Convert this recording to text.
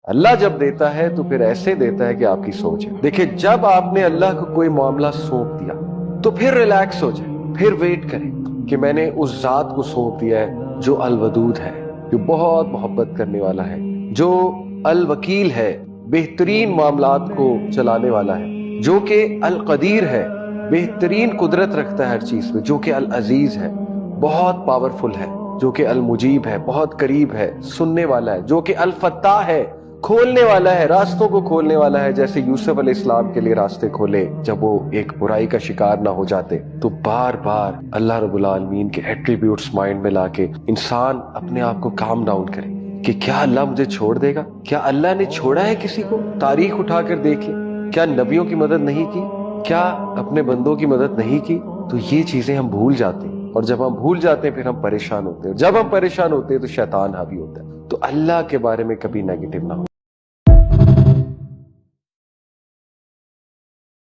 अल्लाह जब देता है तो फिर ऐसे देता है कि आपकी सोच है। देखिए, जब आपने अल्लाह को कोई मामला सौंप दिया तो फिर रिलैक्स हो जाए, फिर वेट करें कि मैंने उस जात को सौंप दिया है जो अल वदूद है, जो बहुत मोहब्बत करने वाला है, जो अल वकील है, बेहतरीन मामलात को चलाने वाला है, जो कि अल कदीर है, बेहतरीन कुदरत रखता है हर चीज में, जो कि अल अजीज है, बहुत पावरफुल है, जो कि अल मुजीब है, बहुत करीब है, सुनने वाला है, जो कि अल फत्ताह है, खोलने वाला है, रास्तों को खोलने वाला है। जैसे यूसुफ अलैहिस्सलाम के लिए रास्ते खोले जब वो एक बुराई का शिकार ना हो जाते। तो बार बार अल्लाह रब्बुल आलमीन के एट्रीब्यूट्स माइंड में लाके इंसान अपने आप को काम डाउन करे कि क्या अल्लाह मुझे छोड़ देगा? क्या अल्लाह ने छोड़ा है किसी को? तारीख उठाकर देख ले, क्या नबियों की मदद नहीं की? क्या अपने बंदों की मदद नहीं की? तो ये चीजें हम भूल जाते हैं, और जब हम भूल जाते हैं फिर हम परेशान होते हैं। जब हम परेशान होते हैं तो शैतान हावी होता है। तो अल्लाह के बारे में कभी नेगेटिव ना हो।